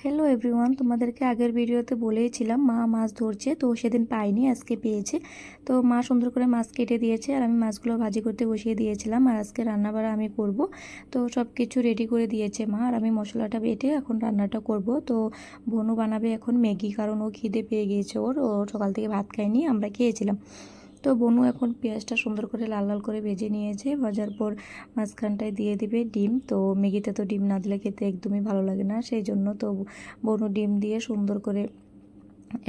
Hello everyone, তোমাদেরকে আগের ভিডিওতে বলেইছিলাম মা মাছ ধরছে, তো সেদিন পাইনি, আজকে পেয়েছে। তো মা সুন্দর করে মাছ কেটে দিয়েছে আর আমি মাছগুলো ভাজি করতে বসিয়ে দিয়েছিলাম। আর আজকে রান্নাবাড়া আমি করব, তো সব কিছু রেডি করে দিয়েছে মা। আর আমি মশলাটা বেটে এখন রান্নাটা করব। তো বনু বানাবে এখন ম্যাগি, কারণ ও খিদে পেয়ে গিয়েছে, ওর ও সকাল থেকে ভাত খায়নি, আমরা খেয়েছিলাম। তো বনু এখন পেঁয়াজটা সুন্দর করে লাল লাল করে ভেজে নিয়েছে। ভাজার পর মাঝখানটায় দিয়ে দিবে ডিম। তো ম্যাগিতে তো ডিম না দিলে খেতে একদমই ভালো লাগে না, সেই জন্য তো বনু ডিম দিয়ে সুন্দর করে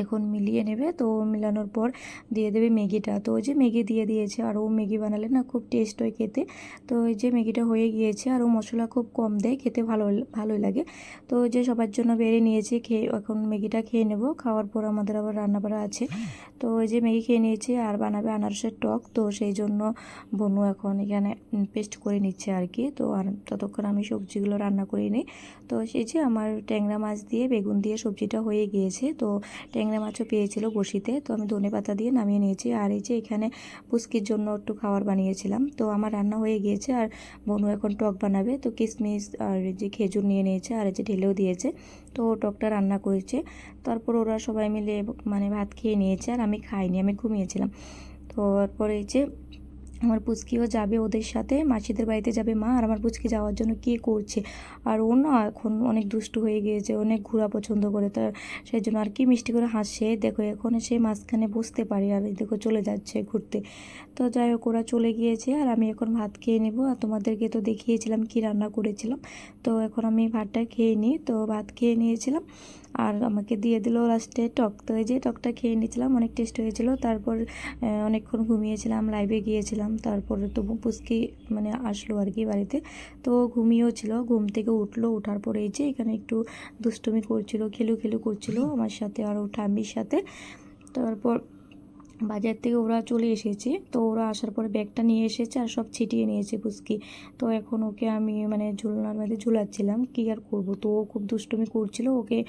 এখন মিলিয়ে নেবে। তো মিলানোর পর দিয়ে দেবে ম্যাগিটা। তো ওই যে ম্যাগি দিয়ে দিয়েছে, আর ও ম্যাগি বানালে না খুব টেস্ট হয় খেতে। তো ওই যে ম্যাগিটা হয়ে গিয়েছে, আর ও মশলা খুব কম দেয়, খেতে ভালোই লাগে। তো ওই যে সবার জন্য বেড়ে নিয়েছি, খেয়ে এখন ম্যাগিটা খেয়ে নেব। খাওয়ার পর আমাদের আবার রান্না বাড়া আছে। তো ওই যে ম্যাগি খেয়ে নিয়েছি, আর বানাবে আনারসের টক। তো সেই জন্য বনু এখন এখানে পেস্ট করে নিচ্ছে আর কি। তো আর ততক্ষণ আমি সবজিগুলো রান্না করে নিই। তো সেই যে আমার ট্যাংরা মাছ দিয়ে বেগুন দিয়ে সবজিটা হয়ে গিয়েছে। তো ট্যাংরা মাছও পেয়েছিল বড়শিতে, তো আমি ধনেপাতা দিয়ে নামিয়ে নিয়েছি। আর এই যে এখানে পুচকির জন্য একটু খাবার বানিয়েছিলাম। তো আমার রান্না হয়ে গিয়েছে, আর বনু এখন টক বানাবে। তো কিশমিশ আর যে খেজুর নিয়ে নিয়েছে, আর এই যে ঢেলেও দিয়েছে। তো টকটা রান্না করেছে। তারপর ওরা সবাই মিলে মানে ভাত খেয়ে নিয়েছে, আর আমি খাইনি, আমি ঘুমিয়েছিলাম। তো তারপরে এই যে আমার পুচকিও যাবে ওদের সাথে, মাসিদের বাড়িতে যাবে মা। আর আমার পুচকি যাওয়ার জন্য কী করছে, আর ও না এখন অনেক দুষ্টু হয়ে গিয়েছে, অনেক ঘোরা পছন্দ করে, তার সেই জন্য আর কি মিষ্টি করে হাসছে। দেখো এখন সে মাঝখানে বসতে পারি, আর দেখো চলে যাচ্ছে ঘুরতে। তো যাই হোক, ওরা চলে গিয়েছে, আর আমি এখন ভাত খেয়ে নেব। আর তোমাদেরকে তো দেখিয়েছিলাম কি রান্না করেছিলাম। তো এখন আমি ভাতটা খেয়ে নিই। তো ভাত খেয়ে নিয়েছিলাম, আর আমাকে দিয়ে দিল লাস্টে টক। তো এই যে টকটা খেয়ে নিয়েছিলাম, অনেক টেস্ট হয়েছিল। তারপর অনেকক্ষণ ঘুমিয়েছিলাম, লাইভে গিয়েছিলাম। তারপরে তো পুচকি মানে আসলো আর কি বাড়িতে। তো ঘুমিয়েও ছিল, ঘুম থেকে উঠলো, ওঠার পরে এই যে এখানে একটু দুষ্টুমি করছিল, খেলু করছিল আমার সাথে আর ও ঠাম্মির সাথে। তারপর বাজার থেকে ওরা চলে এসেছে। তো ওরা আসার পরে ব্যাগটা নিয়ে এসেছে, আর সব ছিটিয়ে নিয়েছে পুচকি। তো এখন ওকে আমি মানে ঝুলনার মধ্যে ঝুলাচ্ছিলাম, কী আর করবো। তো ও খুব দুষ্টুমি করছিল, ওকে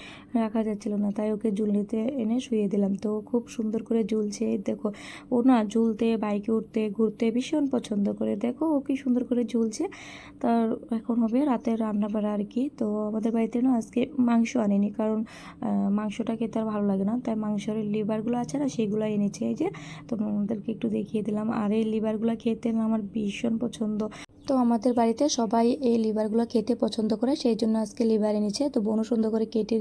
রাখা যাচ্ছিল না, তাই ওকে ঝুলিতে এনে শুয়ে দিলাম। তো খুব সুন্দর করে ঝুলছে, দেখো। ও না ঝুলতে, বাইকে উঠতে, ঘুরতে ভীষণ পছন্দ করে। দেখো ও কি সুন্দর করে ঝুলছে। তার এখন হবে রাতের রান্না বাড়া আর কি। তো আমাদের বাড়িতে না আজকে মাংস আনেনি, কারণ মাংসটা খেতে আর ভালো লাগে না, তাই মাংসের লিভারগুলো আছে না, সেগুলো এনেছে। এই যে তোমাদেরকে একটু দেখিয়ে দিলাম। আর এই লিভারগুলো খেতে না আমার ভীষণ পছন্দ। তো আমাদের বাড়িতে সবাই এই লিভারগুলো খেতে পছন্দ করে, সেই জন্য আজকে লিভার এনেছে। তো বোনও সুন্দর করে কেটে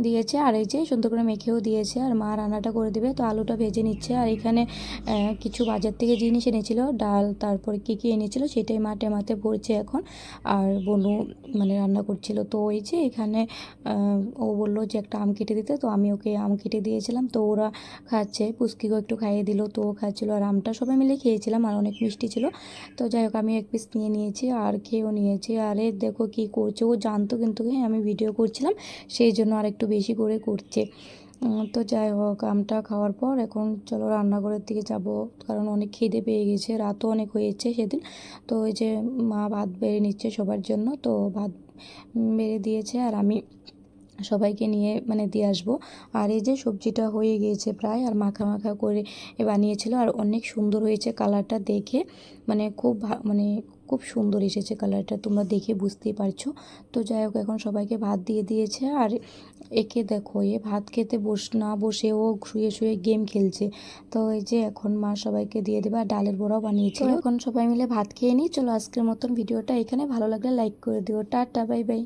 দিয়েছে, আর এই যে সুন্দর করে মেখেও দিয়েছে। আর মা রান্নাটা করে দেবে। তো আলুটা ভেজে নিচ্ছে, আর এখানে কিছু বাজার থেকে জিনিস এনেছিল, ডাল, তারপরে কী এনেছিল সেটাই মা টেমাতে ভরছে এখন। আর বোনু মানে রান্না করছিল। তো ওই যে এখানে ও বললো যে একটা আম কেটে দিতে, তো আমি ওকে আম কেটে দিয়েছিলাম। তো ওরা খাচ্ছে, পুচকিকেও একটু খাইয়ে দিল, তো ও খাচ্ছিল। আর আমটা সবাই মিলে খেয়েছিলাম, আর অনেক মিষ্টি ছিল। তো যাই হোক, আমি এক পিস নিয়ে নিয়েছি, আর খেয়েও নিয়েছি। আরে দেখো কি করছে, ও জানতো কিন্তু হ্যাঁ আমি ভিডিও করছিলাম, সেই জন্য আর একটু বেশি করে করছে। তো যাই হোক, আমটা খাওয়ার পর এখন চলো রান্নাঘরের দিকে যাব, কারণ অনেক খিদে পেয়ে গেছে, রাতও অনেক হয়েছে সেদিন। তো ওই যে মা ভাত বেড়ে নিচ্ছে সবার জন্য। তো ভাত বেড়ে দিয়েছে, আর আমি সবাইকে নিয়ে মানে দিয়ে আসবো। আর এই যে সবজিটা হয়ে গিয়েছে প্রায়, আর মাখা মাখা করে বানিয়েছিল, আর অনেক সুন্দর হয়েছে কালারটা দেখে, মানে মানে খুব সুন্দর এসেছে কালারটা, তোমরা দেখে বুঝতেই পারছো। তো যাই হোক, এখন সবাইকে ভাত দিয়ে দিয়েছে। আর একে দেখো, এ ভাত খেতে না বসে ও শুয়ে শুয়ে গেম খেলছে। তো এই যে এখন মা সবাইকে দিয়ে দেবে, আর ডালের বড়াও বানিয়েছিল। এখন সবাই মিলে ভাত খেয়ে নিই। চলো আজকের মতন ভিডিওটা এখানে, ভালো লাগলে লাইক করে দিও। Tata, bye bye.